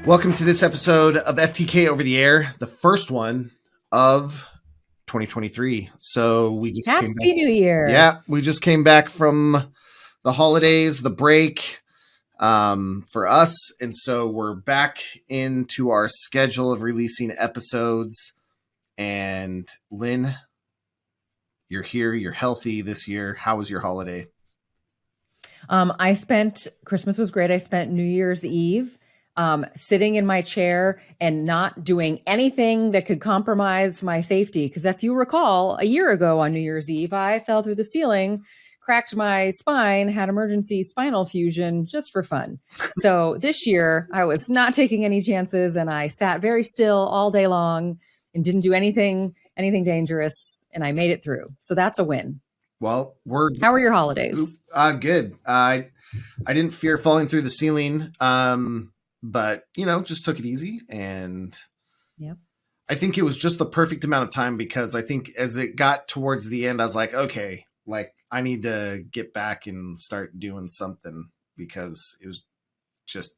Welcome to this episode of FTK Over the Air, the first one of 2023. So we just Happy New Year. Yeah, we just came back from the holidays, the break for us. And so we're back into our schedule of releasing episodes. And Lynn, you're here, you're healthy this year. How was your holiday? Christmas was great. I spent New Year's Eve sitting in my chair and not doing anything that could compromise my safety. Because if you recall, a year ago on New Year's Eve, I fell through the ceiling, cracked my spine, had emergency spinal fusion just for fun. So this year I was not taking any chances, and I sat very still all day long and didn't do anything dangerous, and I made it through. So that's a win. Well, how were your holidays? Good. I didn't fear falling through the ceiling. But, just took it easy. And yep. I think it was just the perfect amount of time, because I think as it got towards the end, I was like, okay, I need to get back and start doing something, because it was just,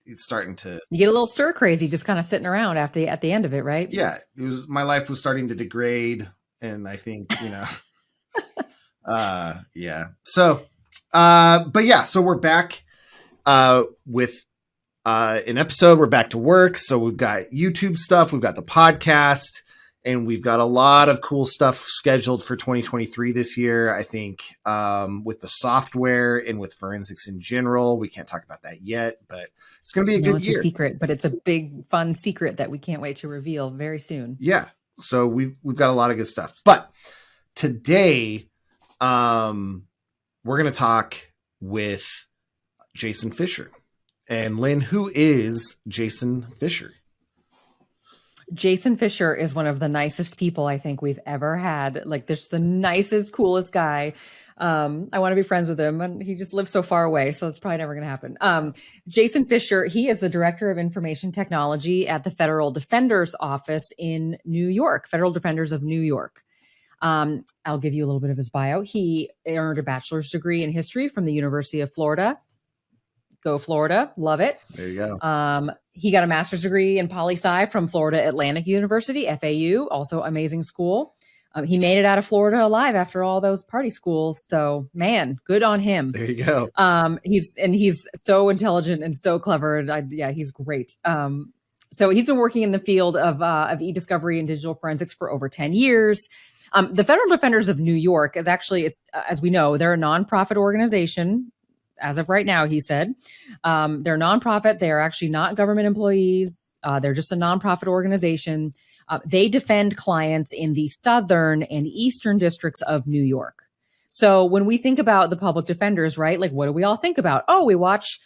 it's starting to. You get a little stir crazy just kind of sitting around at the end of it, right? Yeah. My life was starting to degrade. And I think, yeah. So, but yeah, so we're back with an episode. We're back to work. So we've got YouTube stuff, we've got the podcast, and we've got a lot of cool stuff scheduled for 2023 this year. I think with the software and with forensics in general. We can't talk about that yet, but it's going to be a good year. It's a secret, but it's a big, fun secret that we can't wait to reveal very soon. Yeah. So we've got a lot of good stuff. But today, we're going to talk with Jason Fischer. And Lynn, who is Jason Fischer? Jason Fischer is one of the nicest people I think we've ever had. There's the nicest, coolest guy. I want to be friends with him, and he just lives so far away, so it's probably never going to happen. Jason Fischer, he is the Director of Information Technology at the Federal Defender's Office in New York, Federal Defenders of New York. I'll give you a little bit of his bio. He earned a bachelor's degree in history from the University of Florida. Go Florida. Love it. There you go. He got a master's degree in poli-sci from Florida Atlantic University, FAU, also amazing school. He made it out of Florida alive after all those party schools. So, man, good on him. There you go. He's so intelligent and so clever. And he's great. So he's been working in the field of e-discovery and digital forensics for over 10 years. The Federal Defenders of New York is actually, as we know, they're a nonprofit organization. As of right now, he said, they're nonprofit. They are actually not government employees. They're just a nonprofit organization. They defend clients in the southern and eastern districts of New York. So when we think about the public defenders, right, what do we all think about? Oh, we watch,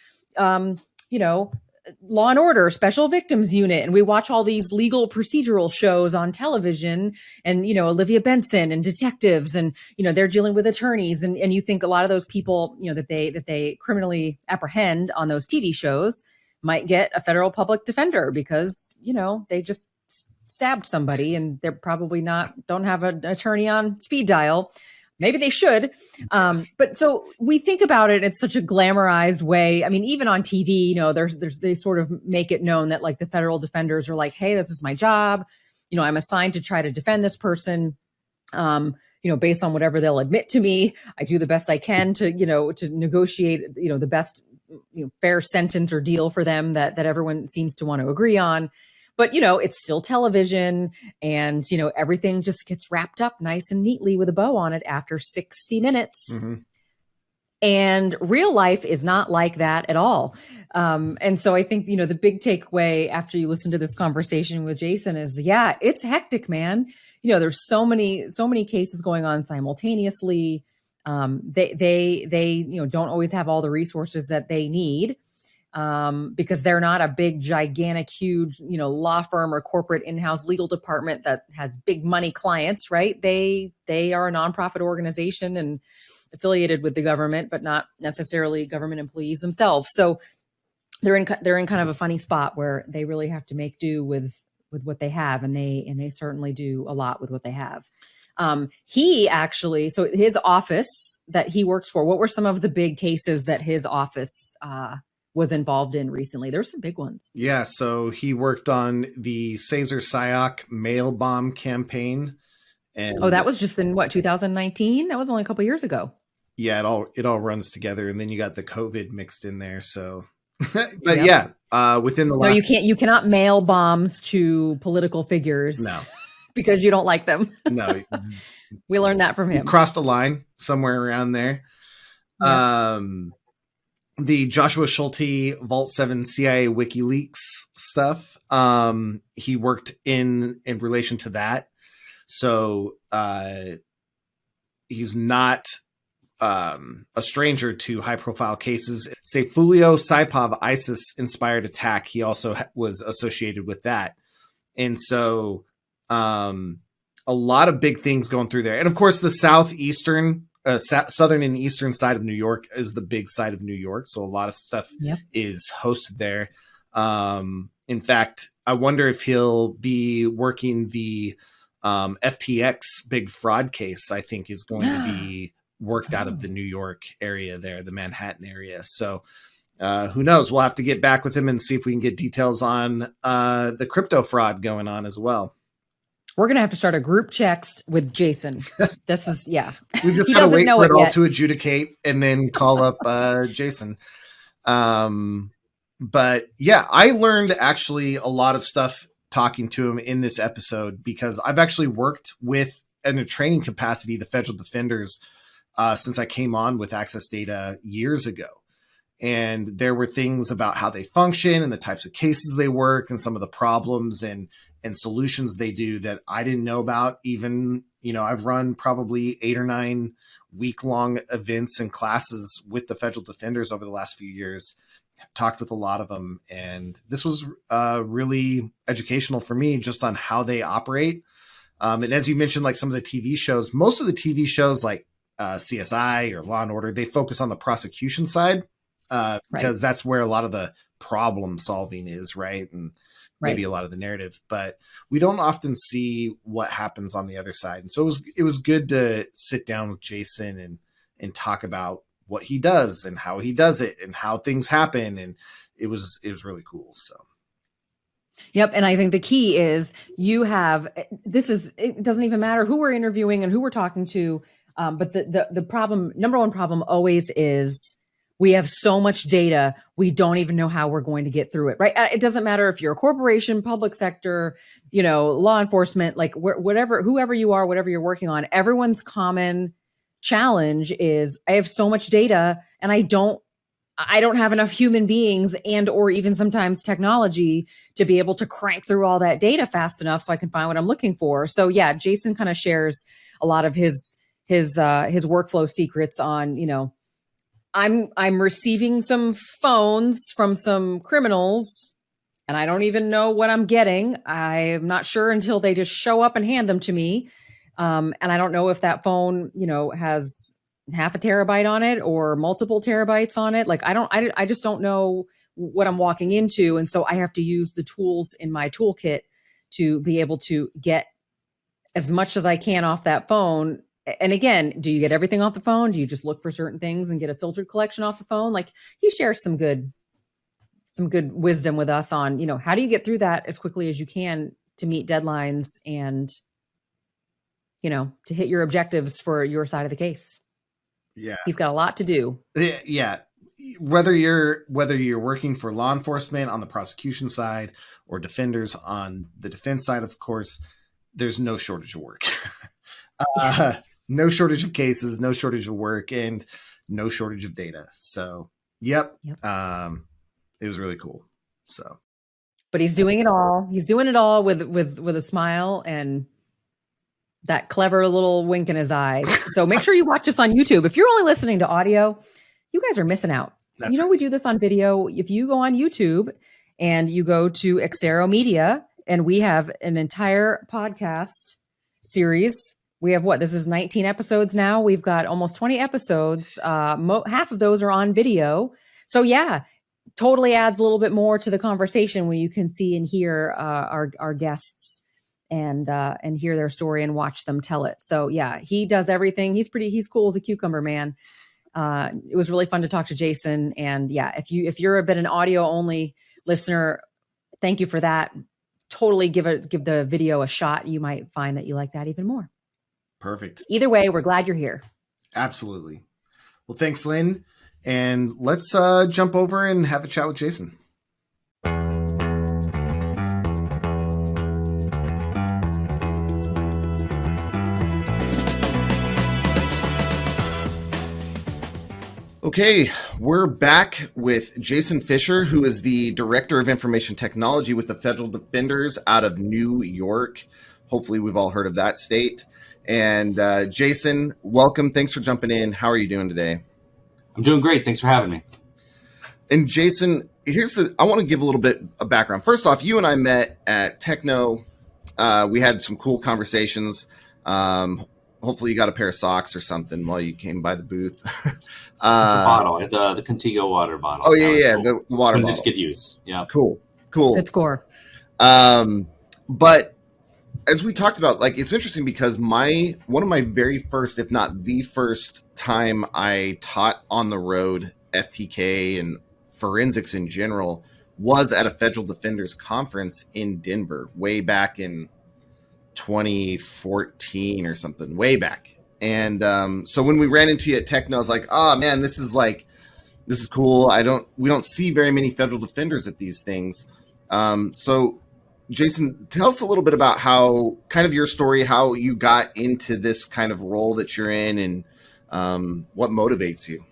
Law and Order, Special Victims Unit, and we watch all these legal procedural shows on television, and, Olivia Benson and detectives, and, they're dealing with attorneys. And you think a lot of those people, that they criminally apprehend on those TV shows might get a federal public defender because, they just stabbed somebody and they're probably don't have an attorney on speed dial. Maybe they should. But so we think about it in such a glamorized way. I mean, even on TV, they sort of make it known that the federal defenders are like, hey, this is my job. I'm assigned to try to defend this person. Based on whatever they'll admit to me, I do the best I can to negotiate, the best, fair sentence or deal for them that everyone seems to want to agree on. But, it's still television, and, everything just gets wrapped up nice and neatly with a bow on it after 60 minutes. Mm-hmm. And real life is not like that at all. And so I think, the big takeaway after you listen to this conversation with Jason is, it's hectic, man. There's so many cases going on simultaneously. They don't always have all the resources that they need. Because they're not a big, gigantic, huge, law firm or corporate in-house legal department that has big money clients, right? They are a nonprofit organization and affiliated with the government, but not necessarily government employees themselves. So they're in kind of a funny spot where they really have to make do with what they have, and they certainly do a lot with what they have. So his office that he works for, what were some of the big cases that his office was involved in recently. There were some big ones. Yeah. So he worked on the Cesar Sayoc mail bomb campaign. And that was just in 2019? That was only a couple years ago. Yeah, it all runs together, and then you got the COVID mixed in there. So, but yeah, within the no, you cannot mail bombs to political figures. No, because you don't like them. No, we learned that from him. You crossed a line somewhere around there. Yeah. The Joshua Schulte Vault 7 CIA WikiLeaks stuff. He worked in relation to that. So he's not a stranger to high profile cases. Sayfullo Saipov ISIS inspired attack. He also was associated with that. And so a lot of big things going through there. And of course the southern and eastern side of New York is the big side of New York. So a lot of stuff is hosted there. In fact, I wonder if he'll be working the FTX big fraud case, I think is going to be worked out of the New York area there, the Manhattan area. So who knows? We'll have to get back with him and see if we can get details on the crypto fraud going on as well. We're going to have to start a group text with Jason. This is, yeah. We just got to wait for it all to adjudicate and then call up Jason. But yeah, I learned actually a lot of stuff talking to him in this episode because I've actually worked with, in a training capacity, the federal defenders since I came on with Access Data years ago. And there were things about how they function and the types of cases they work and some of the problems and solutions they do that I didn't know about. Even, I've run probably 8 or 9 week-long events and classes with the federal defenders over the last few years. Talked with a lot of them. And this was really educational for me just on how they operate. And as you mentioned, like some of the TV shows, most of the TV shows like CSI or Law and Order, they focus on the prosecution side because that's where a lot of the problem solving is, right? And maybe a lot of the narrative, but we don't often see what happens on the other side. And so it was good to sit down with Jason and talk about what he does and how he does it and how things happen. And it was really cool. So. Yep. And I think the key is it doesn't even matter who we're interviewing and who we're talking to. But the problem, number one problem always is we have so much data. We don't even know how we're going to get through it. Right. It doesn't matter if you're a corporation, public sector, law enforcement, like whoever you are, whatever you're working on, everyone's common challenge is I have so much data and I don't have enough human beings and, or even sometimes technology to be able to crank through all that data fast enough so I can find what I'm looking for. So yeah, Jason kind of shares a lot of his workflow secrets on, I'm receiving some phones from some criminals and I don't even know what I'm getting. I'm not sure until they just show up and hand them to me. And I don't know if that phone, has half a terabyte on it or multiple terabytes on it. Like I just don't know what I'm walking into. And so I have to use the tools in my toolkit to be able to get as much as I can off that phone. And again, do you get everything off the phone? Do you just look for certain things and get a filtered collection off the phone? Like he shares some good wisdom with us on, how do you get through that as quickly as you can to meet deadlines and, to hit your objectives for your side of the case. Yeah. He's got a lot to do. Yeah. Whether you're working for law enforcement on the prosecution side or defenders on the defense side, of course, there's no shortage of work. No shortage of cases, no shortage of work, and no shortage of data. So, yep. It was really cool. So, but he's doing it all. He's doing it all with a smile and that clever little wink in his eye. So make sure you watch us on YouTube. If you're only listening to audio, you guys are missing out. That's right. We do this on video. If you go on YouTube and you go to Xero Media, and we have an entire podcast series. We have this is 19 episodes now. We've got almost 20 episodes. Half of those are on video. So yeah, totally adds a little bit more to the conversation when you can see and hear our guests and hear their story and watch them tell it. So yeah, he does everything. He's cool as a cucumber, man. It was really fun to talk to Jason. And yeah, if you're a bit an audio only listener, thank you for that. Totally give the video a shot. You might find that you like that even more. Perfect. Either way, we're glad you're here. Absolutely. Well, thanks, Lynn. And let's jump over and have a chat with Jason. Okay, we're back with Jason Fischer, who is the Director of Information Technology with the Federal Defenders out of New York. Hopefully we've all heard of that state. And Jason, welcome. Thanks for jumping in. How are you doing today? I'm doing great. Thanks for having me. And Jason, I want to give a little bit of background. First off, you and I met at Techno. We had some cool conversations. Hopefully you got a pair of socks or something while you came by the booth. The bottle, the Contigo water bottle. Oh, yeah, cool. The water bottle. It's good use. Yeah. Cool. Good score. But as we talked about, like, it's interesting because one of my very first, if not the first time I taught on the road FTK and forensics in general was at a Federal Defenders Conference in Denver way back in 2014 or something, way back. And so when we ran into you at Techno, I was like, oh man, this is cool. We don't see very many Federal Defenders at these things. So Jason, tell us a little bit about how kind of your story, how you got into this kind of role that you're in, and what motivates you.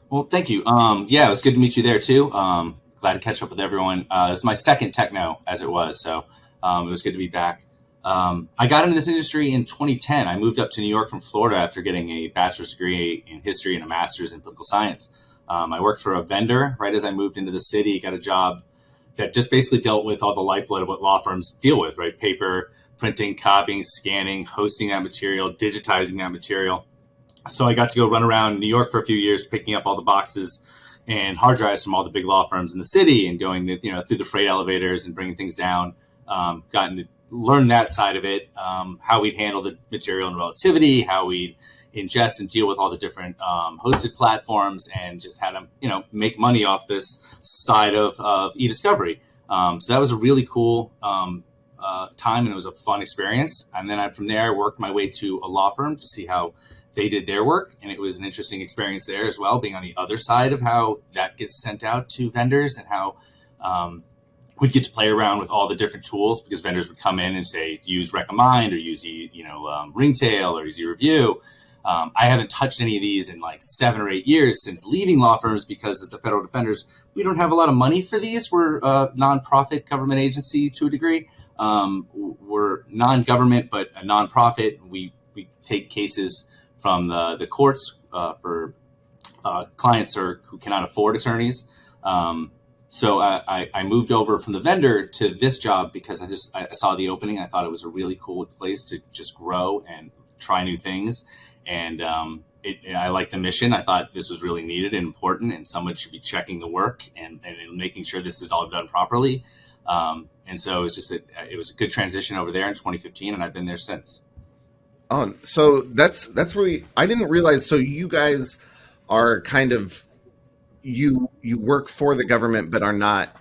Well, thank you. Yeah, it was good to meet you there too. Glad to catch up with everyone. It was my second Techno as it was. So it was good to be back. I got into this industry in 2010. I moved up to New York from Florida after getting a bachelor's degree in history and a master's in political science. I worked for a vendor right as I moved into the city, got a job that just basically dealt with all the lifeblood of what law firms deal with, right? Paper, printing, copying, scanning, hosting that material, digitizing that material. So I got to go run around New York for a few years, picking up all the boxes and hard drives from all the big law firms in the city and going through the freight elevators and bringing things down. Gotten to learn that side of it, how we'd handle the material in relativity, how we'd ingest and deal with all the different hosted platforms, and just how to make money off this side of e-discovery. So that was a really cool time, and it was a fun experience. And then from there, I worked my way to a law firm to see how they did their work, and it was an interesting experience there as well, being on the other side of how that gets sent out to vendors, and how we'd get to play around with all the different tools, because vendors would come in and say, use Recomind or use Ringtail or use eReview. I haven't touched any of these in like 7 or 8 years since leaving law firms, because as the Federal Defenders, we don't have a lot of money for these. We're a nonprofit government agency to a degree. We're non-government, but a nonprofit. We take cases from the courts for clients who cannot afford attorneys. So I moved over from the vendor to this job because I saw the opening. I thought it was a really cool place to just grow and try new things. And I liked the mission. I thought this was really needed and important, and someone should be checking the work and making sure this is all done properly. And so it was it was a good transition over there in 2015, and I've been there since. Oh, so that's really, I didn't realize. So you guys are kind of, you work for the government, but are not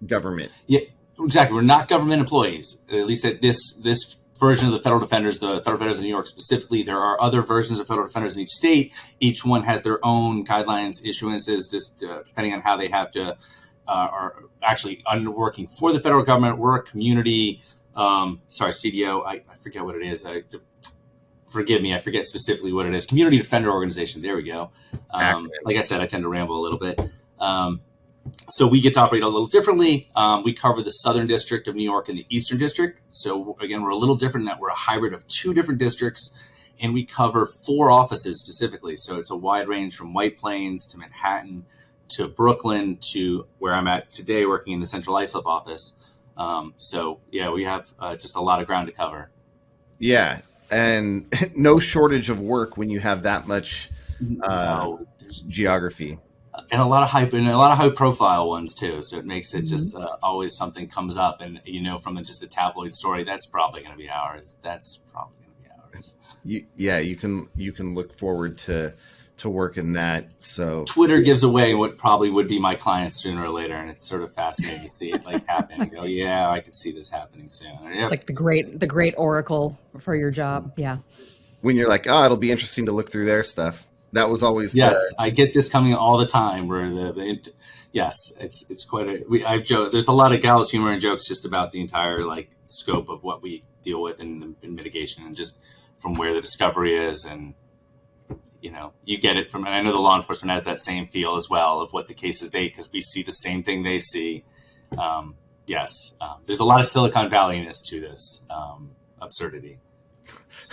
government. Yeah, exactly. We're not government employees, at least at this version of the Federal Defenders, the Federal Defenders in New York specifically. There are other versions of Federal Defenders in each state. Each one has their own guidelines, issuances, just depending on how they have to, are actually working for the federal government. We're a community, CDO, I forget what it is. Forgive me, I forget specifically what it is. Community Defender Organization. There we go. Like I said, I tend to ramble a little bit. So we get to operate a little differently. We cover the Southern District of New York and the Eastern District. So again, we're a little different in that we're a hybrid of 2 different districts, and we cover 4 offices specifically. So it's a wide range from White Plains to Manhattan to Brooklyn to where I'm at today, working in the Central Islip office. So yeah, we have just a lot of ground to cover. Yeah. And no shortage of work when you have that much geography, and a lot of high profile ones too. So it makes it just always something comes up, and from just a tabloid story, that's probably going to be ours. You can look forward to to work in that. So Twitter gives away what probably would be my clients sooner or later, and it's sort of fascinating to see it like happen. You go, yeah, I could see this happening soon. Yep. Like the great oracle for your job. Yeah. when you're like, oh, it'll be interesting to look through their stuff. That was always I get this coming all the time. Where yes, it's quite a. I've joked. There's a lot of gallows humor and jokes just about the entire like scope of what we deal with in mitigation, and just from where the discovery is, and you get it from. And I know the law enforcement has that same feel as well of what the cases because we see the same thing they see. Yes, there's a lot of Silicon Valley-ness to this absurdity.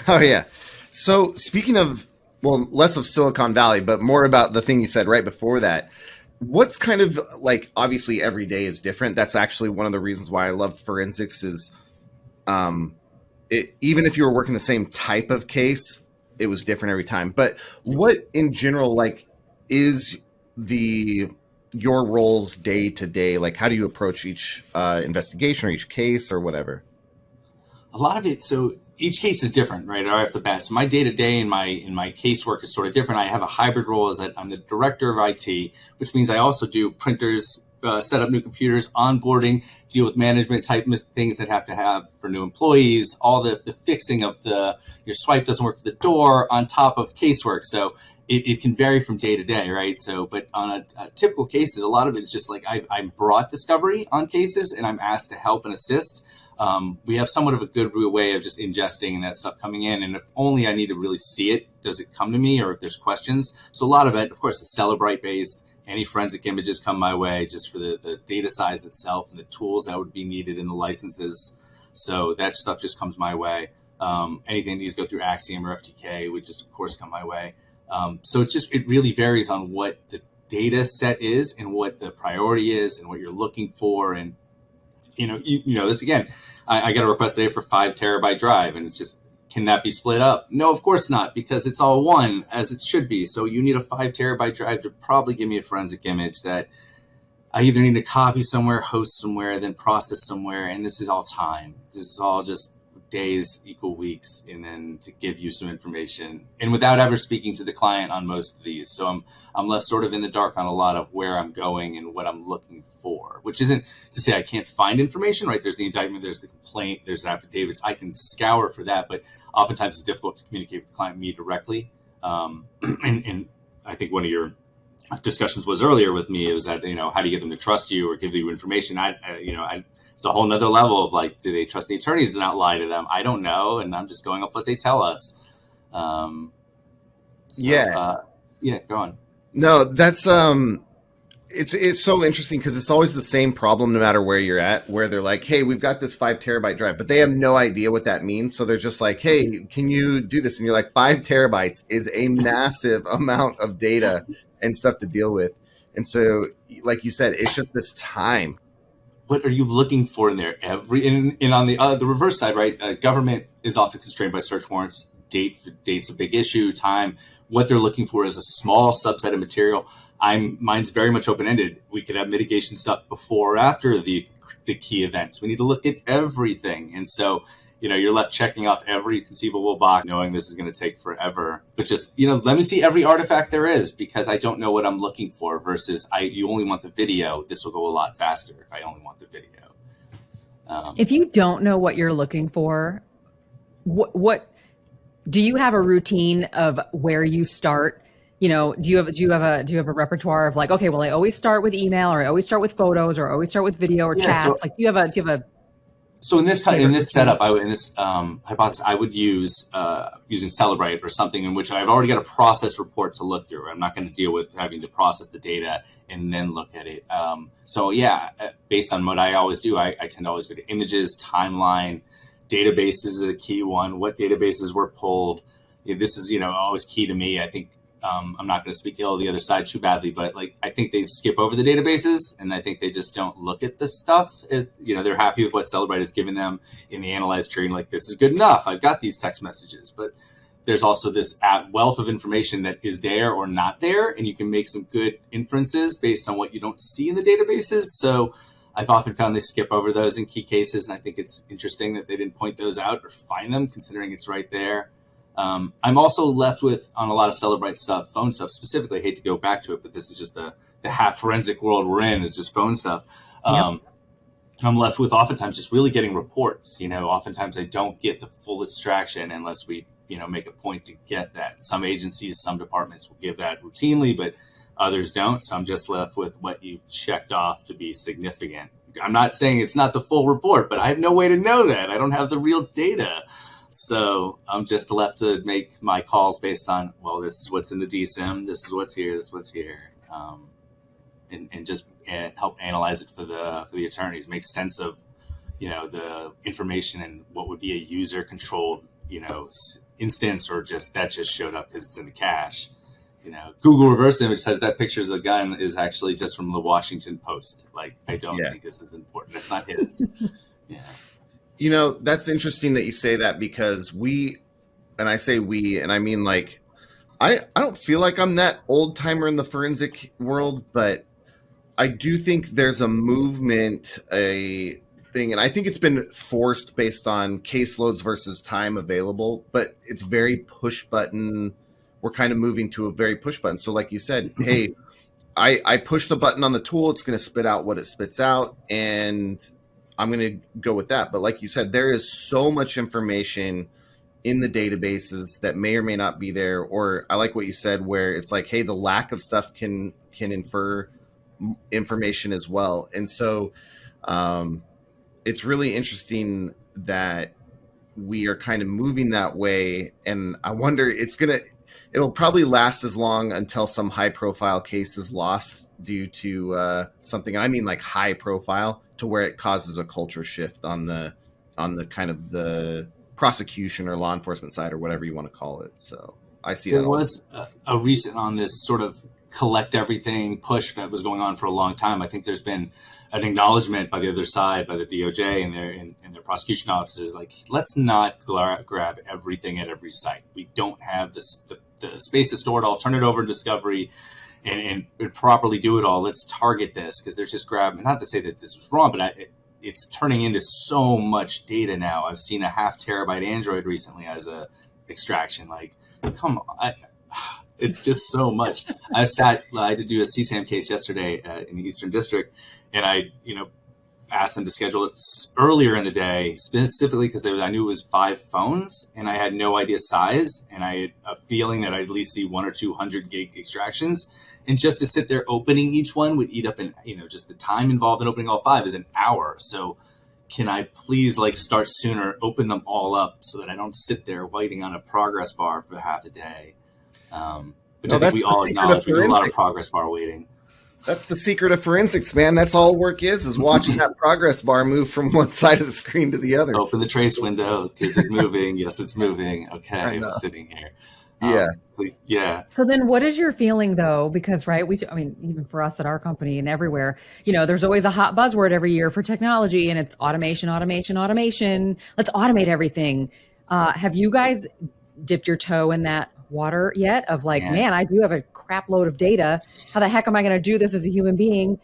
Oh yeah. So speaking of, well, less of Silicon Valley, but more about the thing you said right before that. What's kind of like, obviously every day is different. That's actually one of the reasons why I loved forensics is even if you were working the same type of case, it was different every time. But what in general, like, is your roles day to day? Like, how do you approach each investigation or each case or whatever? A lot of it. So each case is different, right? Right off the bat. So my day to day in my casework is sort of different. I have a hybrid role as that I'm the director of IT, which means I also do printers, set up new computers, onboarding, deal with management type things that have to have for new employees, all the fixing of your swipe doesn't work for the door on top of casework. So it can vary from day to day, right? So, but on a typical cases, a lot of it is just like I'm brought discovery on cases and I'm asked to help and assist. We have somewhat of a good way of just ingesting and that stuff coming in. And if only I need to really see it, does it come to me, or if there's questions? So a lot of it, of course, is Cellebrite based. Any forensic images come my way just for the data size itself and the tools that would be needed in the licenses. So that stuff just comes my way. Anything that needs to go through Axiom or FTK would just, of course, come my way. So it really varies on what the data set is and what the priority is and what you're looking for. And, this again, I got a request today for 5 terabyte drive, and it's just, can that be split up? No, of course not, because it's all one as it should be. So you need a 5 terabyte drive to probably give me a forensic image that I either need to copy somewhere, host somewhere, then process somewhere. And this is all time. This is all just days equal weeks, and then to give you some information, and without ever speaking to the client on most of these. So I'm left sort of in the dark on a lot of where I'm going and what I'm looking for, which isn't to say I can't find information, right? There's the indictment, there's the complaint, there's affidavits. I can scour for that, but oftentimes it's difficult to communicate with the client, me directly. And I think one of your discussions was earlier with me, it was that, how do you get them to trust you or give you information? It's a whole nother level of like, do they trust the attorneys to not lie to them? I don't know. And I'm just going off what they tell us. Go on. No, that's, it's so interesting because it's always the same problem no matter where you're at, where they're like, hey, we've got this 5 terabyte drive, but they have no idea what that means. So they're just like, hey, can you do this? And you're like, 5 terabytes is a massive amount of data and stuff to deal with. And so, like you said, it's just this time. What are you looking for in there? And on the reverse side, right? Government is often constrained by search warrants. Date's a big issue. Time. What they're looking for is a small subset of material. Mine's very much open ended. We could have mitigation stuff before or after the key events. We need to look at everything, and so you're left checking off every conceivable box, knowing this is going to take forever. But just, let me see every artifact there is, because I don't know what I'm looking for versus you only want the video. This will go a lot faster if I only want the video. If you don't know what you're looking for, what do you have a routine of where you start? Do you have a repertoire of like, okay, well, I always start with email, or I always start with photos, or I always start with video or chats. So, like, do you have a So in this setup, hypothesis, I would use using Cellebrite or something in which I've already got a process report to look through. I'm not going to deal with having to process the data and then look at it. Based on what I always do, I tend to always go to images, timeline, databases is a key one. What databases were pulled? This is always key to me. I think. I'm not going to speak ill of the other side too badly, but I think they skip over the databases, and I think they just don't look at this stuff. They're happy with what Cellebrite has given them in the analyzed tree. Like, this is good enough. I've got these text messages, but there's also this wealth of information that is there or not there, and you can make some good inferences based on what you don't see in the databases. So I've often found they skip over those in key cases, and I think it's interesting that they didn't point those out or find them, considering it's right there. I'm also left with, on a lot of Celebrite stuff, phone stuff specifically. I hate to go back to it, but this is just the half forensic world we're in, is just phone stuff. Yep. I'm left with oftentimes just really getting reports. Oftentimes I don't get the full extraction unless we, make a point to get that. Some agencies, some departments will give that routinely, but others don't. So I'm just left with what you checked off to be significant. I'm not saying it's not the full report, but I have no way to know that. I don't have the real data. So I'm just left to make my calls based on, well, this is what's in the DSIM, this is what's here, this is what's here, and just help analyze it for the attorneys, make sense of, the information and what would be a user controlled, instance, or just that just showed up because it's in the cache. Google reverse image says that pictures of a gun is actually just from the Washington Post. Like, I don't think this is important. It's not his. Yeah. That's interesting that you say that, because and I say we, and I mean, like, I don't feel like I'm that old timer in the forensic world, but I do think there's a movement, a thing, and I think it's been forced based on caseloads versus time available, but it's very push button. We're kind of moving to a very push button. So like you said, hey, I push the button on the tool, it's going to spit out what it spits out, and I'm going to go with that. But like you said, there is so much information in the databases that may or may not be there. Or I like what you said, where it's like, hey, the lack of stuff can infer information as well. And so it's really interesting that we are kind of moving that way. And I wonder, it'll probably last as long until some high profile case is lost due to something. I mean, like high profile, to where it causes a culture shift on the kind of the prosecution or law enforcement side, or whatever you want to call it. So I see there was a recent on this sort of collect everything push that was going on for a long time. I think there's been an acknowledgement by the other side, by the DOJ and their prosecution offices, like, let's not grab everything at every site. We don't have the space to store it all. Turn it over to discovery and properly do it all. Let's target this, because there's just grabbing. Not to say that this was wrong, but it's turning into so much data now. I've seen a half-terabyte Android recently as a extraction. Like, come on. It's just so much. I had to do a CSAM case yesterday in the Eastern District, and I, asked them to schedule it earlier in the day, specifically because I knew it was 5 phones, and I had no idea size, and I had a feeling that I'd at least see 100 or 200 gig extractions. And just to sit there opening each one would eat up, just the time involved in opening all 5 is an hour. So can I please start sooner, open them all up so that I don't sit there waiting on a progress bar for half a day? Which I think we all acknowledge. We do a lot of progress bar waiting. That's the secret of forensics, man. That's all work is watching that progress bar move from one side of the screen to the other. Open the trace window. Is it moving? Yes, it's moving. Okay, I'm sitting here. So then what is your feeling, though? Because, right, even for us at our company and everywhere, there's always a hot buzzword every year for technology, and it's automation, automation, automation. Let's automate everything. Have you guys dipped your toe in that water yet of man, I do have a crap load of data. How the heck am I going to do this as a human being?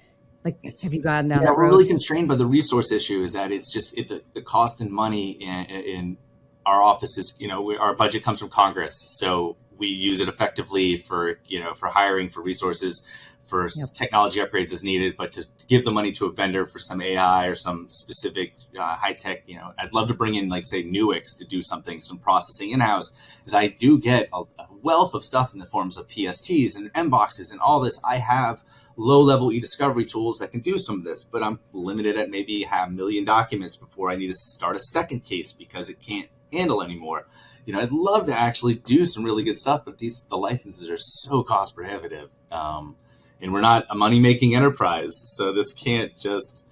Have you gotten down that road? We're really constrained by the resource issue. Is that it's just the cost and money in our offices. Our budget comes from Congress, so we use it effectively for hiring, for resources, for technology upgrades as needed. But to give the money to a vendor for some AI or some specific high tech, I'd love to bring in say Nuix to do some processing in house, because I do get a wealth of stuff in the forms of PSTs and mboxes and all this. I have low level e-discovery tools that can do some of this, but I'm limited at maybe 500,000 documents before I need to start a second case because it can't handle anymore. I'd love to actually do some really good stuff, but the licenses are so cost prohibitive. And we're not a money-making enterprise, so this can't just,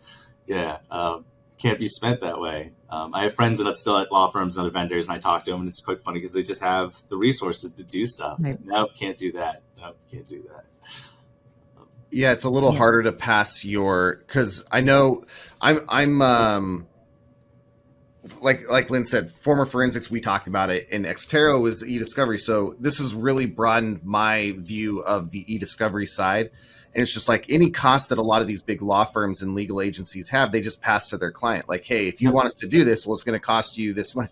can't be spent that way. I have friends that are still at law firms and other vendors, and I talk to them, and it's quite funny because they just have the resources to do stuff. Right. Nope, can't do that. Yeah, it's a little harder to pass because I know I'm like Lynn said, former forensics, we talked about it, and Xtero is e-discovery. So this has really broadened my view of the e-discovery side. And it's just like any cost that a lot of these big law firms and legal agencies have, they just pass to their client. Like, hey, if you want us to do this, well, it's going to cost you this much.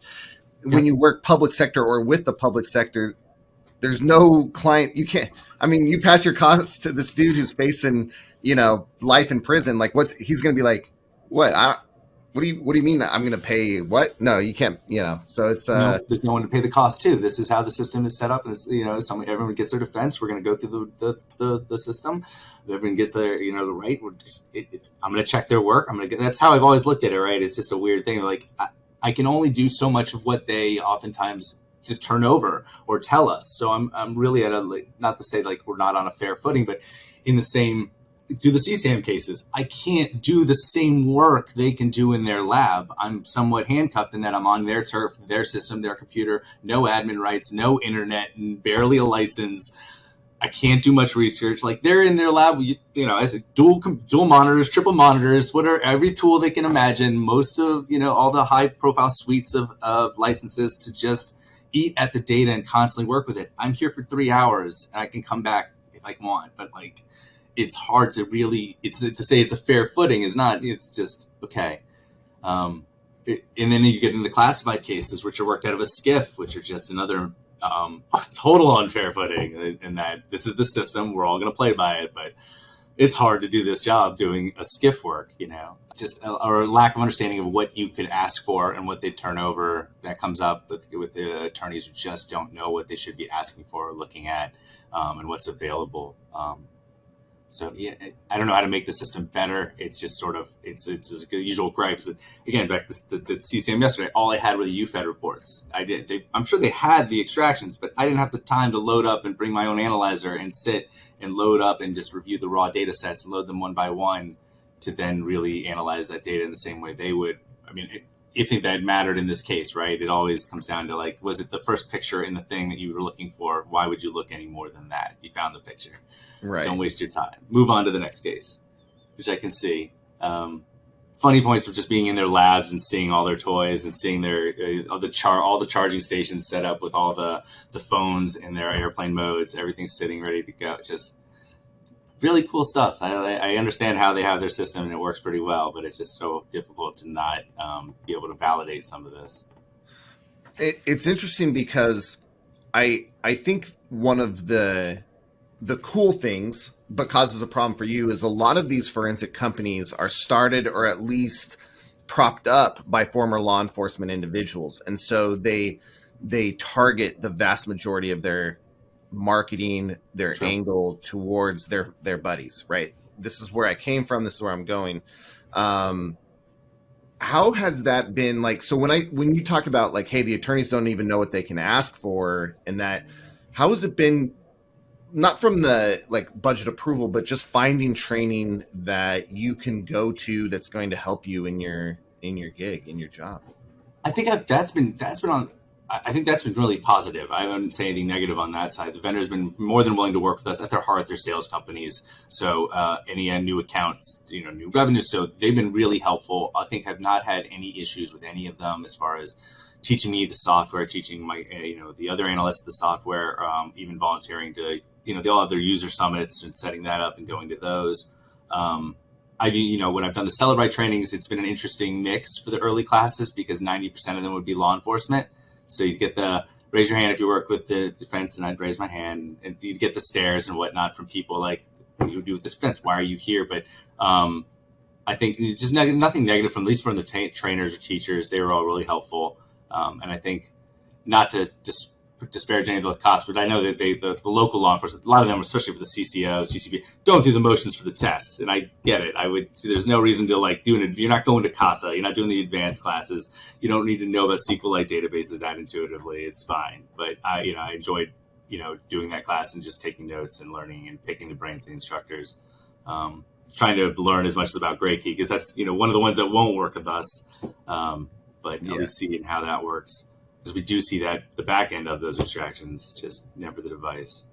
when you work public sector or with the public sector, there's no client. You can't. I mean, you pass your costs to this dude who's facing, life in prison. Like, he's going to be like, what? What do you mean I'm going to pay what? No, you can't. So it's no, there's no one to pay the cost to. This is how the system is set up, and it's everyone gets their defense. We're going to go through the system. Everyone gets their the right. I'm going to check their work. That's how I've always looked at it. Right? It's just a weird thing. Like I can only do so much of what they oftentimes just turn over or tell us. So I'm really at not to say like we're not on a fair footing, but in the same, do the CSAM cases, I can't do the same work they can do in their lab. I'm somewhat handcuffed in that I'm on their turf, their system, their computer, no admin rights, no internet, and barely a license. I can't do much research. Like they're in their lab, as dual monitors, triple monitors, whatever, every tool they can imagine, most of, all the high profile suites of licenses to just eat at the data and constantly work with it. I'm here for 3 hours and I can come back if I want, but like, it's hard to really, to say it's a fair footing is not, it's just, okay. And then you get into the classified cases, which are worked out of a SCIF, which are just another total unfair footing in that this is the system. We're all going to play by it, but it's hard to do this job doing a SCIF work, just a lack of understanding of what you could ask for and what they turn over. That comes up with the attorneys who just don't know what they should be asking for or looking at, and what's available. So yeah, I don't know how to make the system better. It's just sort of, it's a usual gripes. Again, back to the CCM yesterday, all I had were the UFED reports. I'm sure they had the extractions, but I didn't have the time to load up and bring my own analyzer and sit and load up and just review the raw data sets and load them one by one to then really analyze that data in the same way they would. I mean, if that mattered in this case, right? It always comes down to like, was it the first picture in the thing that you were looking for? Why would you look any more than that? You found the picture. Right. Don't waste your time. Move on to the next case, which I can see. Funny points of just being in their labs and seeing all their toys and seeing their all the charging stations set up with all the phones in their airplane modes. Everything's sitting ready to go. Just really cool stuff. I understand how they have their system and it works pretty well, but it's just so difficult to not be able to validate some of this. It's interesting because I think one of the cool things, but causes a problem for you, is a lot of these forensic companies are started or at least propped up by former law enforcement individuals. And so they target the vast majority of their marketing, their angle towards their buddies, right? This is where I came from. This is where I'm going. How has that been like? So when you talk about like, hey, the attorneys don't even know what they can ask for, and that, how has it been? Not from the like budget approval, but just finding training that you can go to that's going to help you in your gig, in your job. I think that's been really positive. I wouldn't say anything negative on that side. The vendor's been more than willing to work with us. At their heart, they're sales companies. So any new accounts, new revenue. So they've been really helpful. I think I've not had any issues with any of them as far as teaching me the software, teaching my, the other analysts the software, even volunteering to, they all have their user summits and setting that up and going to those. When I've done the Celebrite trainings, it's been an interesting mix for the early classes because 90% of them would be law enforcement. So you'd get the raise your hand if you work with the defense, and I'd raise my hand, and you'd get the stares and whatnot from people like, what do you do with the defense? Why are you here? But I think just nothing negative from, at least from the trainers or teachers. They were all really helpful. And I think, not to just disparage any of the cops, but I know that the local law enforcement, a lot of them, especially for the CCO, CCB, going through the motions for the test. And I get it. There's no reason to like you're not going to CASA, you're not doing the advanced classes. You don't need to know about SQLite databases that intuitively. It's fine. But I enjoyed, doing that class and just taking notes and learning and picking the brains of the instructors. Trying to learn as much as about Gray Key, because that's, one of the ones that won't work with us. But at least seeing how that works. Because we do see that the back end of those extractions, just never the device.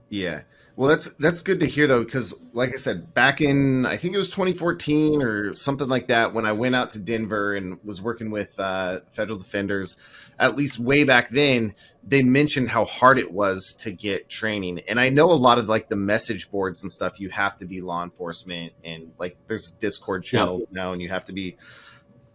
Yeah. Well, that's good to hear, though, because like I said, back in, I think it was 2014 or something like that, when I went out to Denver and was working with federal defenders, at least way back then, they mentioned how hard it was to get training. And I know a lot of like the message boards and stuff, you have to be law enforcement, and like there's Discord channels now, and you have to be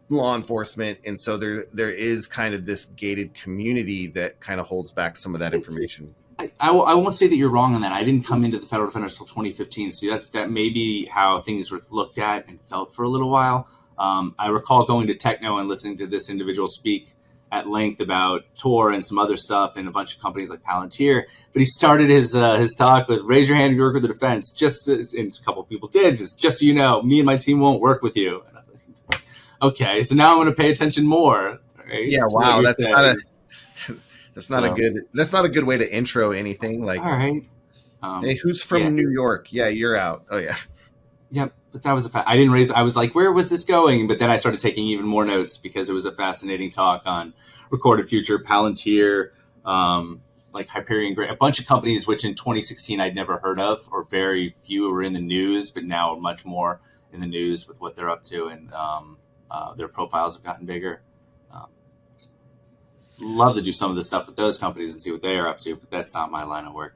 law enforcement, and so there is kind of this gated community that kind of holds back some of that information. I won't say that you're wrong on that. I didn't come into the federal defenders until 2015, so that may be how things were looked at and felt for a little while. I recall going to Techno and listening to this individual speak at length about Tor and some other stuff and a bunch of companies like Palantir. But he started his talk with, raise your hand if you work with the defense. And a couple of people did. Just so you know, me and my team won't work with you. And I was like, okay, so now I'm going to pay attention more. Right? Yeah, wow, that's not a good way to intro anything. Like, all right, hey, who's from New York? Yeah, you're out. Oh yeah. Yeah, but that was I didn't raise. I was like, where was this going? But then I started taking even more notes because it was a fascinating talk on Recorded Future, Palantir, like Hyperion, a bunch of companies which in 2016 I'd never heard of, or very few were in the news, but now much more in the news with what they're up to, and their profiles have gotten bigger. Love to do some of the stuff with those companies and see what they are up to, but that's not my line of work.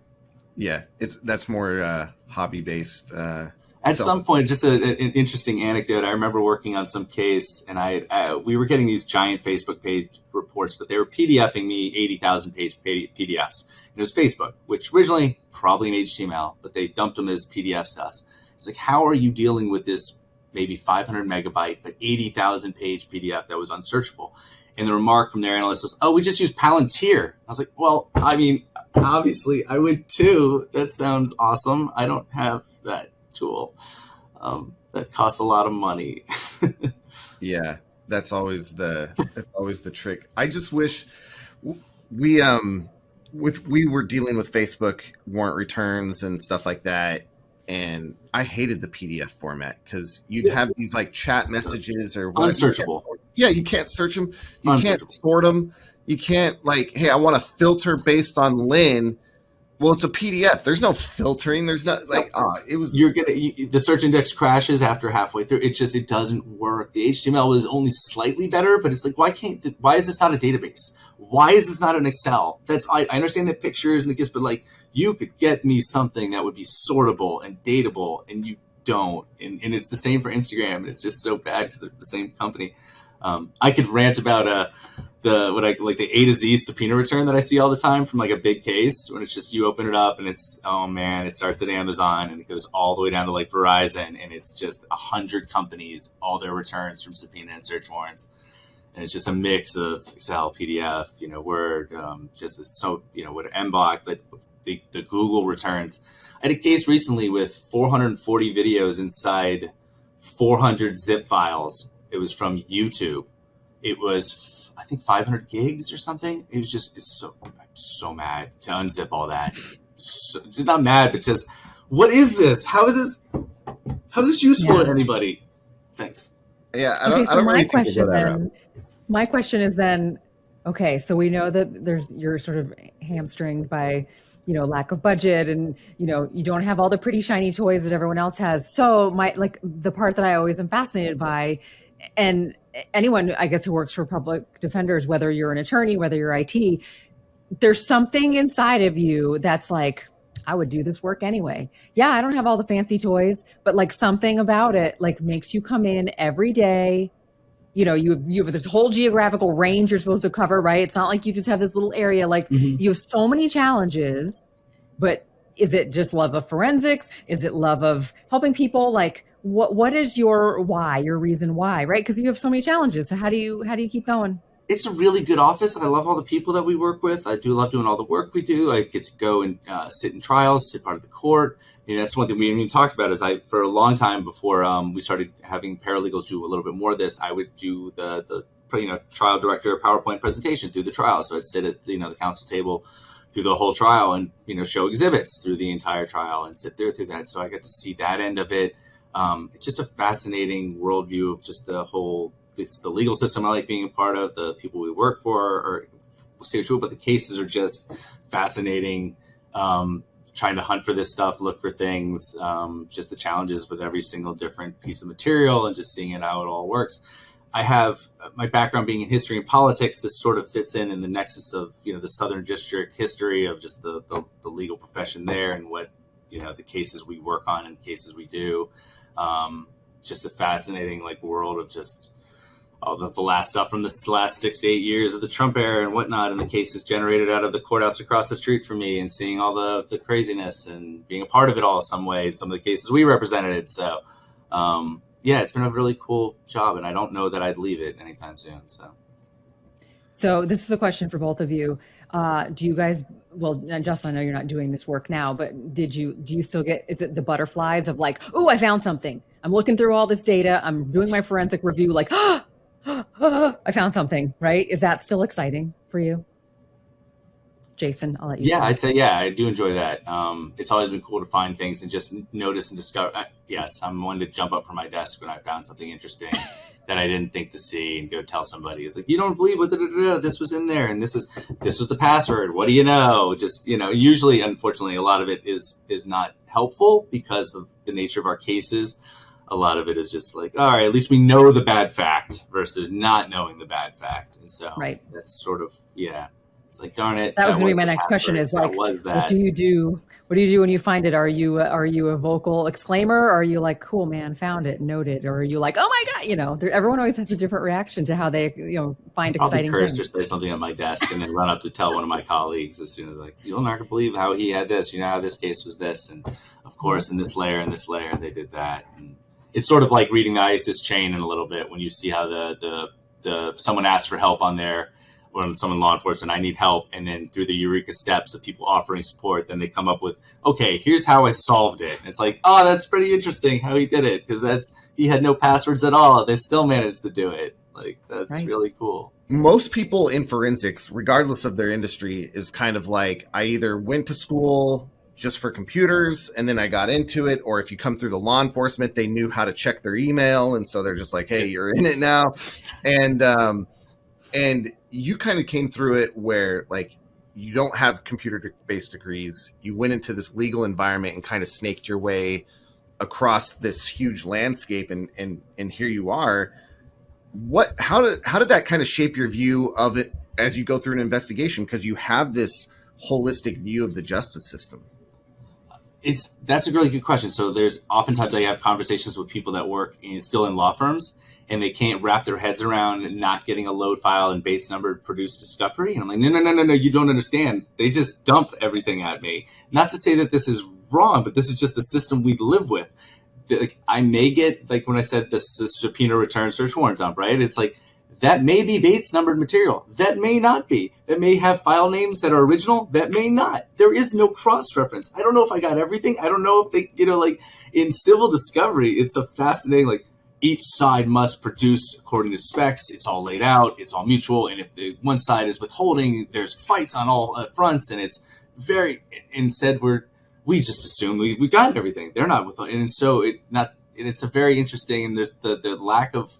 Yeah, that's more hobby based. At some point, just an interesting anecdote. I remember working on some case, and we were getting these giant Facebook page reports, but they were PDFing me 80,000 page PDFs. And it was Facebook, which originally probably in HTML, but they dumped them as PDFs to us. It's like, how are you dealing with this maybe 500 megabyte, but 80,000 page PDF that was unsearchable? And the remark from their analyst was, oh, we just use Palantir. I was like, well, I mean, obviously I would too. That sounds awesome. I don't have that tool. That costs a lot of money. Yeah, that's always the trick. I just wish we were dealing with Facebook warrant returns and stuff like that, and I hated the PDF format because you'd have these like chat messages or whatever. Unsearchable. You can't search them. You can't sort them. You can't like, hey, I want to filter based on Lynne. Well, it's a PDF. There's no filtering. There's not like it was. The search index crashes after halfway through. It doesn't work. The HTML was only slightly better, but it's like, why is this not a database? Why is this not an Excel? I understand the pictures and the gifs, but like, you could get me something that would be sortable and dateable, and you don't. And it's the same for Instagram, and it's just so bad because they're the same company. I could rant about the A to Z subpoena return that I see all the time from like a big case when it's just, you open it up and it's, oh man, it starts at Amazon and it goes all the way down to like Verizon, and it's just 100 companies, all their returns from subpoena and search warrants. And it's just a mix of Excel, PDF, Word, just so, what MBOC, but the Google returns. I had a case recently with 440 videos inside 400 zip files. It was from YouTube. It was, I think, 500 gigs or something. It was just, I'm so mad to unzip all that. Just not mad, but just, what is this? How's this useful to anybody? Thanks. Yeah, I don't really think we'll go that route. My question is then, okay, so we know that you're sort of hamstringed by, lack of budget, and, you don't have all the pretty shiny toys that everyone else has. So the part that I always am fascinated by, and anyone, I guess, who works for public defenders, whether you're an attorney, whether you're IT, there's something inside of you that's like, I would do this work anyway. Yeah, I don't have all the fancy toys, but like something about it like makes you come in every day. You have this whole geographical range you're supposed to cover, right? It's not like you just have this little area. Like you have so many challenges, but is it just love of forensics? Is it love of helping people? Like, what is your why, your reason why, right? Because you have so many challenges. So how do you keep going? It's a really good office. I love all the people that we work with. I do love doing all the work we do. I get to go and sit in trials, sit part of the court. That's one thing we haven't even talked about is for a long time before we started having paralegals do a little bit more of this, I would do the trial director PowerPoint presentation through the trial. So I'd sit at the counsel table through the whole trial and show exhibits through the entire trial and sit there through that. So I got to see that end of it. It's just a fascinating worldview of just it's the legal system I like being a part of, the people we work for, or we'll say true, but the cases are just fascinating. Trying to hunt for this stuff, look for things, just the challenges with every single different piece of material and just seeing how it all works. I have my background being in history and politics. This sort of fits in the nexus of, the Southern District history of just the legal profession there and what, the cases we work on and cases we do. Just a fascinating world of just, all the last stuff from the last 6 to 8 years of the Trump era and whatnot, and the cases generated out of the courthouse across the street from me, and seeing all the craziness and being a part of it all some way in some of the cases we represented. So, yeah, it's been a really cool job, and I don't know that I'd leave it anytime soon. So this is a question for both of you. Do you guys, well, Justin, I know you're not doing this work now, but do you still get, is it the butterflies of like, oh, I found something. I'm looking through all this data. I'm doing my forensic review, like, I found something, right? Is that still exciting for you? Jason, I'll let you. Yeah, I'd say, yeah, I do enjoy that. It's always been cool to find things and just notice and discover. Yes, I'm one to jump up from my desk when I found something interesting that I didn't think to see and go tell somebody. It's like, you don't believe what this was in there, and this was the password. What do you know? Just, usually, unfortunately, a lot of it is not helpful because of the nature of our cases. A lot of it is just like, all right, at least we know the bad fact versus not knowing the bad fact. And so that's sort of, yeah. It's like, darn it. That was going to be my next question is like, what do you do? What do you do when you find it? Are you a vocal exclaimer? Or are you like, cool, man, found it, noted? Or are you like, oh my God, everyone always has a different reaction to how they, find exciting things. Or say something at my desk and then run up to tell one of my colleagues as soon as like, you'll never believe how he had this, how this case was this. And of course, in this layer, they did that. And it's sort of like reading the ISIS chain in a little bit when you see how the someone asks for help on there. When someone law enforcement, I need help. And then through the Eureka steps of people offering support, then they come up with, okay, here's how I solved it. And it's like, oh, that's pretty interesting how he did it. Because he had no passwords at all. They still managed to do it. Like, that's really cool. Most people in forensics, regardless of their industry, is kind of like, I either went to school just for computers and then I got into it. Or if you come through the law enforcement, they knew how to check their email. And so they're just like, hey, you're in it now. And you kind of came through it where like you don't have computer-based degrees. You went into this legal environment and kind of snaked your way across this huge landscape, and here you are. How did that kind of shape your view of it as you go through an investigation? Because you have this holistic view of the justice system. That's a really good question. So there's oftentimes I have conversations with people that work still in law firms, and they can't wrap their heads around not getting a load file and Bates number produced discovery. And I'm like, no, you don't understand. They just dump everything at me. Not to say that this is wrong, but this is just the system we live with. Like, I may get, like when I said this subpoena return search warrant dump, right? It's like, that may be Bates numbered material. That may not be. That may have file names that are original. That may not. There is no cross-reference. I don't know if I got everything. I don't know if they, like in civil discovery, it's a fascinating, like each side must produce according to specs. It's all laid out. It's all mutual. And if one side is withholding, there's fights on all fronts. And it's very, instead we just assume we got everything. They're not withholding. And so it's a very interesting, and there's the lack of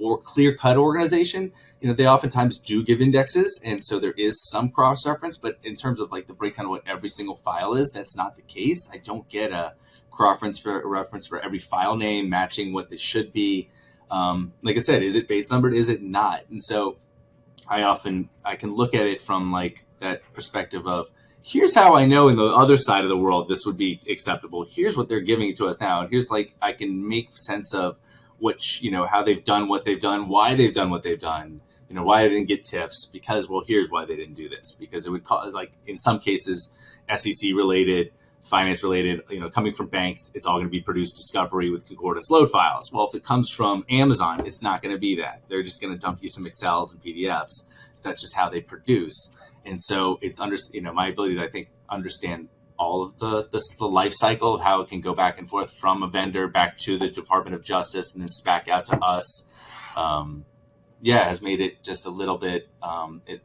or clear-cut organization. They oftentimes do give indexes, and so there is some cross-reference, but in terms of like the breakdown of what every single file is, that's not the case. I don't get a reference for every file name matching what it should be. Like I said, is it Bates numbered? Is it not? And so I can look at it from like that perspective of, here's how I know in the other side of the world this would be acceptable. Here's what they're giving to us now. And here's like, I can make sense of how they've done what they've done, why they've done what they've done, why they didn't get TIFs, because, well, here's why they didn't do this, because it would cause, like in some cases, SEC related, finance related, coming from banks, it's all going to be produced discovery with concordance load files. Well, if it comes from Amazon, it's not going to be that. They're just going to dump you some Excels and PDFs. So that's just how they produce. And so it's my ability to, I think, understand all of the life cycle of how it can go back and forth from a vendor back to the Department of Justice and then back out to us. Has made it just a little bit,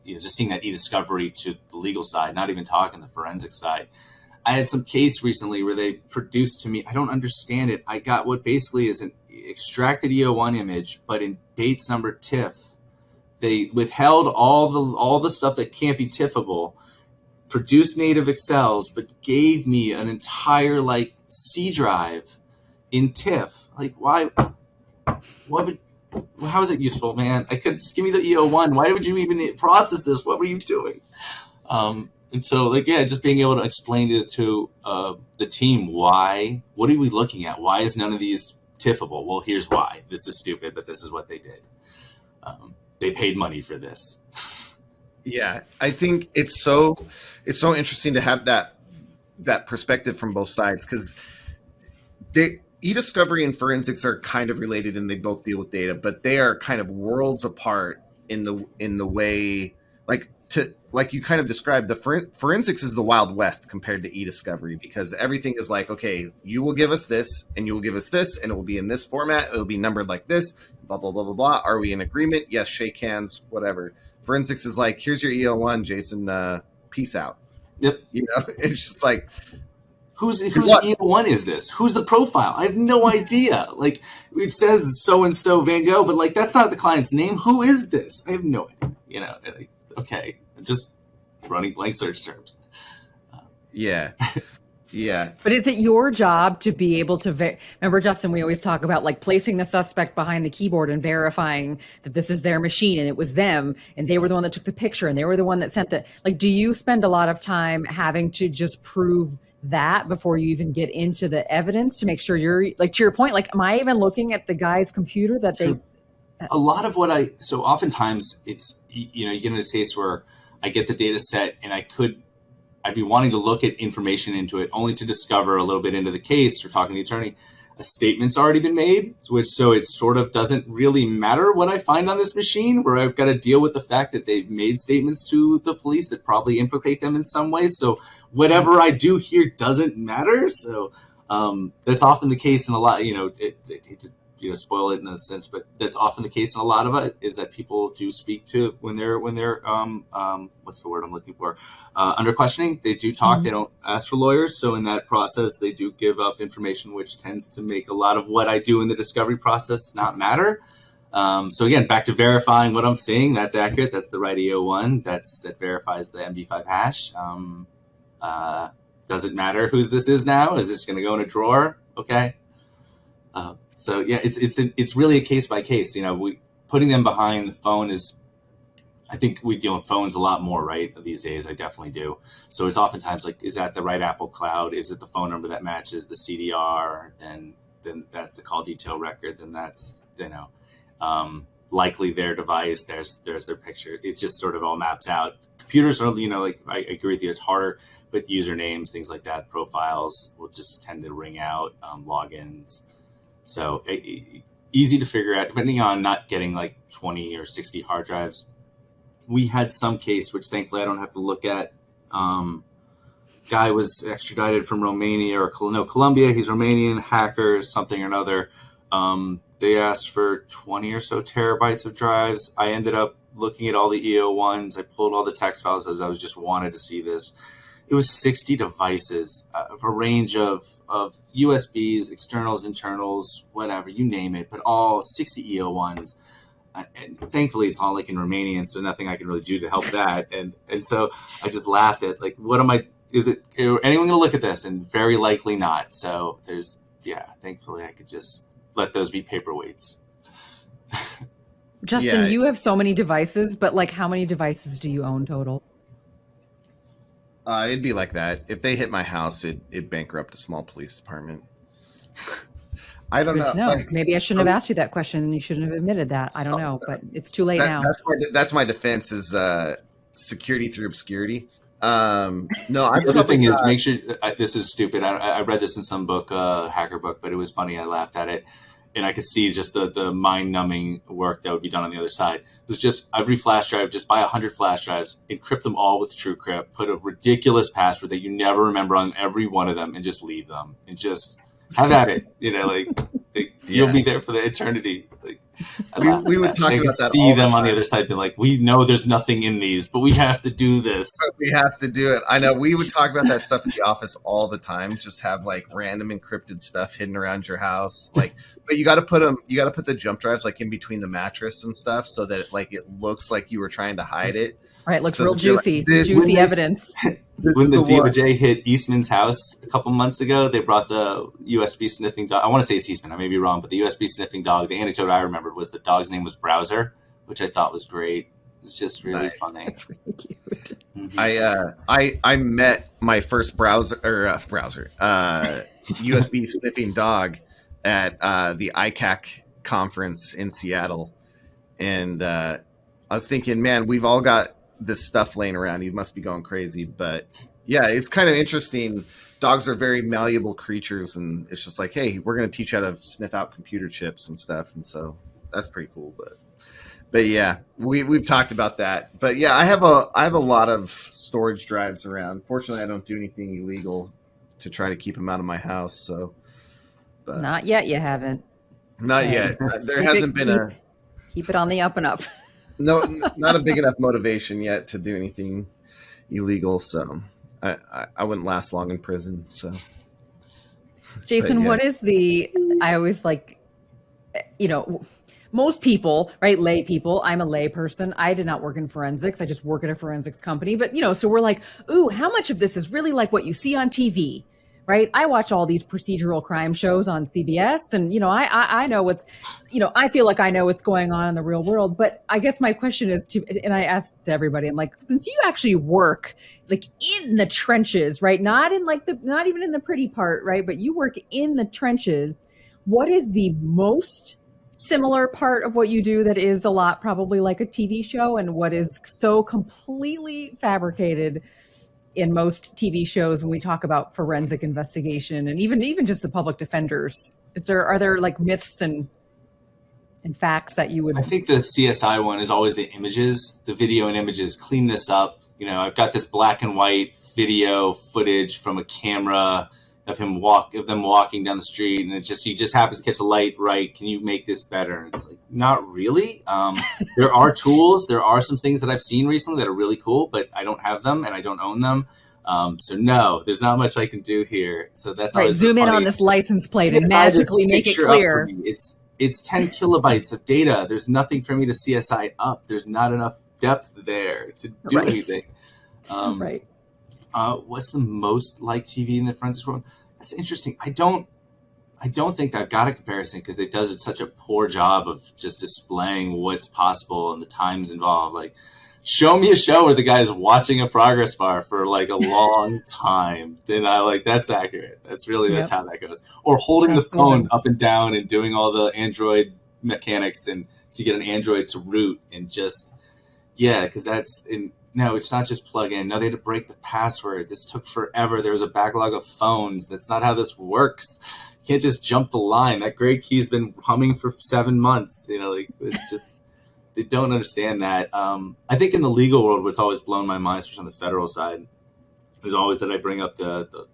just seeing that e-discovery to the legal side, not even talking the forensic side. I had some case recently where they produced to me, I don't understand it. I got what basically is an extracted EO1 image, but in Bates number TIFF, they withheld all the stuff that can't be TIFFable, produced native Excels, but gave me an entire like C drive in TIFF. Like, why? How is it useful, man? I could just give me the EO1. Why would you even process this? What were you doing? And so, like, yeah, just being able to explain it to the team, why? What are we looking at? Why is none of these TIFFable? Well, here's why. This is stupid, but this is what they did. They paid money for this. Yeah, I think it's so interesting to have that perspective from both sides, because e-discovery and forensics are kind of related and they both deal with data, but they are kind of worlds apart in the way, like you kind of described, the forensics is the Wild West compared to e-discovery, because everything is like, okay, you will give us this and you will give us this and it will be in this format, it will be numbered like this, blah blah blah blah blah. Are we in agreement? Yes, shake hands, whatever. Forensics is like, here's your EO1, Jason, peace out. Yep. It's just like, whose EO1 is this? Who's the profile? I have no idea. Like, it says so and so Van Gogh, but like that's not the client's name. Who is this? I have no idea. Like, okay, I'm just running blank search terms. Yeah. Yeah. But is it your job to be able to remember, Justin, we always talk about like placing the suspect behind the keyboard and verifying that this is their machine and it was them and they were the one that took the picture and they were the one that sent the, like, do you spend a lot of time having to just prove that before you even get into the evidence to make sure you're, like, to your point, like, am I even looking at the guy's computer that they... A lot of what so oftentimes it's, you get in a case where I get the data set and I'd be wanting to look at information into it only to discover a little bit into the case or talking to the attorney, a statement's already been made, so it sort of doesn't really matter what I find on this machine, where I've got to deal with the fact that they've made statements to the police that probably implicate them in some way. So whatever I do here doesn't matter. So that's often the case in a lot, spoil it in a sense, but that's often the case in a lot of it, is that people do speak to when they're what's the word I'm looking for, under questioning, they do talk. They don't ask for lawyers, so in that process they do give up information, which tends to make a lot of what I do in the discovery process not matter. So again, back to verifying what I'm seeing, that's accurate, that's the right EO1, that verifies the MD5 hash. Does it matter whose this is now? Is this going to go in a drawer? Okay. So yeah, it's really a case by case. Putting them behind the phone is, I think we deal with phones a lot more, right? These days, I definitely do. So it's oftentimes like, is that the right Apple Cloud? Is it the phone number that matches the CDR? Then that's the call detail record. Then that's likely their device. There's their picture. It just sort of all maps out. Computers are, I agree with you. It's harder, but usernames, things like that, profiles will just tend to ring out. Logins. So easy to figure out, depending on not getting like 20 or 60 hard drives. We had some case, which thankfully I don't have to look at. Guy was extradited from Romania or Colombia. He's Romanian, hacker, something or another. They asked for 20 or so terabytes of drives. I ended up looking at all the EO1s. I pulled all the text files as I was just wanted to see this. It was 60 devices, a range of USBs, externals, internals, whatever, you name it, but all 60 EO1s. And thankfully, it's all like in Romanian, so nothing I can really do to help that. And so I just laughed at, like, is anyone going to look at this? And very likely not. So thankfully I could just let those be paperweights. Justin, you have so many devices, but like, how many devices do you own total? It'd be like that. If they hit my house, it'd bankrupt a small police department. I don't know. Like, maybe I shouldn't have asked you that question, and you shouldn't have admitted that. I don't know, but it's too late now. That's my defense, is security through obscurity. No, the other thing is, make sure this is stupid. I read this in some book, hacker book, but it was funny. I laughed at it. And I could see just the mind-numbing work that would be done on the other side. It was just every flash drive, just buy 100 flash drives, encrypt them all with TrueCrypt, put a ridiculous password that you never remember on every one of them, and just leave them. And just have at it. You'll be there for the eternity. We would talk about that. See them on the other side, being like, we know there's nothing in these, but we have to do this. But we have to do it. I know we would talk about that stuff in the office all the time. Just have like random encrypted stuff hidden around your house, like. But you got to put them. You got to put the jump drives like in between the mattress and stuff, so that it looks like you were trying to hide it. Right, looks real juicy, juicy evidence. When the DOJ hit Eastman's house a couple months ago, they brought the USB sniffing dog. I want to say it's Eastman. I may be wrong, but the USB sniffing dog. The anecdote I remembered was the dog's name was Browser, which I thought was great. It's just really funny. That's really cute. Mm-hmm. I met my first USB sniffing dog at the ICAC conference in Seattle, And I was thinking, man, we've all got this stuff laying around. He must be going crazy. But yeah, it's kind of interesting. Dogs are very malleable creatures, and it's just like, hey, we're going to teach you how to sniff out computer chips and stuff. And so that's pretty cool. But yeah, we've talked about that. But yeah, I have a lot of storage drives around. Fortunately, I don't do anything illegal to try to keep them out of my house. So, but Not yet. You haven't. not yet. There hasn't been keep it on the up and up. not a big enough motivation yet to do anything illegal. So I wouldn't last long in prison. So, Jason, yeah. what is I always like, most people, right? Lay people. I'm a lay person. I did not work in forensics. I just work at a forensics company. But, so we're like, ooh, how much of this is really like what you see on TV, right? I watch all these procedural crime shows on CBS, and, I know what's, I feel like I know what's going on in the real world. But I guess my question is and I ask this to everybody, I'm like, since you actually work like in the trenches, right? Not even in the pretty part, right? But you work in the trenches. What is the most similar part of what you do that is a lot probably like a TV show, and what is so completely fabricated in most TV shows when we talk about forensic investigation and even just the public defenders? Are there like myths and facts that you would? I think the CSI one is always the images, the video and images. Clean this up. I've got this black and white video footage from a camera of them walking down the street, and he just happens to catch a light right. Can you make this better? And it's like, not really. There are tools. There are some things that I've seen recently that are really cool, but I don't have them and I don't own them. So no, there's not much I can do here. So that's right. Zoom in on this license plate and magically make it clear. It's 10 kilobytes of data. There's nothing for me to CSI up. There's not enough depth there to do anything. Right. What's the most like TV in the forensics world? That's interesting. I don't think I've got a comparison because it does such a poor job of just displaying what's possible and the times involved. Like, show me a show where the guy is watching a progress bar for like a long time. Then that's accurate. That's how that goes. Or holding the phone up and down and doing all the Android mechanics and to get an Android to root and just, because that's in. No, it's not just plug in. No, they had to break the password. This took forever. There was a backlog of phones. That's not how this works. You can't just jump the line. That great key's been humming for 7 months. It's just, they don't understand that. I think in the legal world, what's always blown my mind, especially on the federal side, is always that I bring up the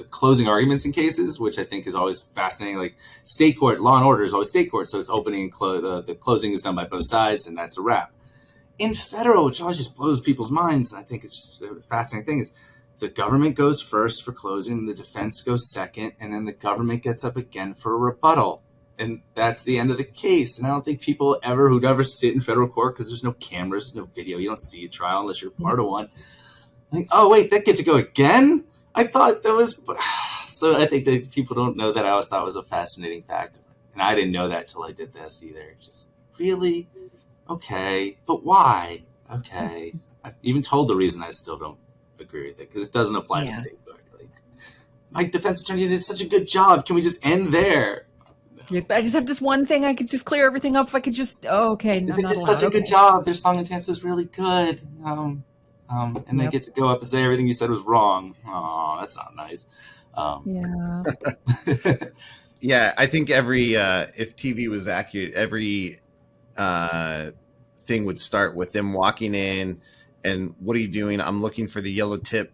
closing arguments in cases, which I think is always fascinating. Like state court, Law and Order is always state court. So it's opening and the closing is done by both sides, and that's a wrap. In federal, which always just blows people's minds, and I think it's just a fascinating thing, is the government goes first for closing, the defense goes second, and then the government gets up again for a rebuttal. And that's the end of the case. And I don't think people who'd ever sit in federal court, because there's no cameras, there's no video, you don't see a trial unless you're part of one. Like, oh, wait, that gets to go again? I thought that was... So I think that people don't know that. I always thought it was a fascinating fact. And I didn't know that till I did this either. Just, really? Okay, but why? Okay. I've even told the reason I still don't agree with it, because it doesn't apply to state court. Like, my defense attorney did such a good job. Can we just end there? I just have this one thing. I could just clear everything up if I could just, okay. No, they did such a good job. Their song and dance was really good. And they get to go up and say everything you said was wrong. Oh, that's not nice. Yeah, I think if TV was accurate, every thing would start with them walking in and, what are you doing? I'm looking for the yellow tip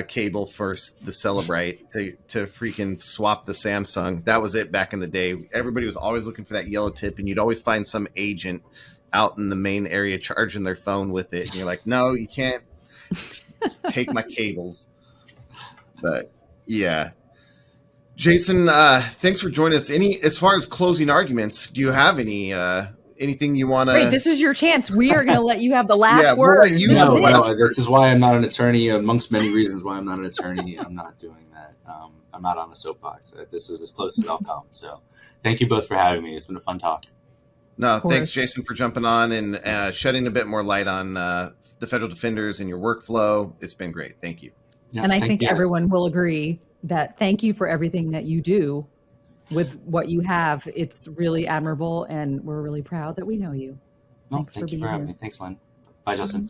cable for the Celebrite to freaking swap the Samsung. That was it back in the day. Everybody was always looking for that yellow tip, and you'd always find some agent out in the main area charging their phone with it. And you're like, no, you can't just take my cables. But yeah. Jason, thanks for joining us. As far as closing arguments, do you have anything you want to? Great, this is your chance. We are going to let you have the last word. This is why I'm not an attorney. Amongst many reasons why I'm not an attorney, I'm not doing that. I'm not on a soapbox. This is as close as I'll come. So, thank you both for having me. It's been a fun talk. No, thanks, Jason, for jumping on and shedding a bit more light on the federal defenders and your workflow. It's been great. Thank you. Yeah, and I think everyone will agree that thank you for everything that you do with what you have. It's really admirable, and we're really proud that we know you. No, Thanks thank for you being for having here. me. Thanks, Lynn. Bye, Justin.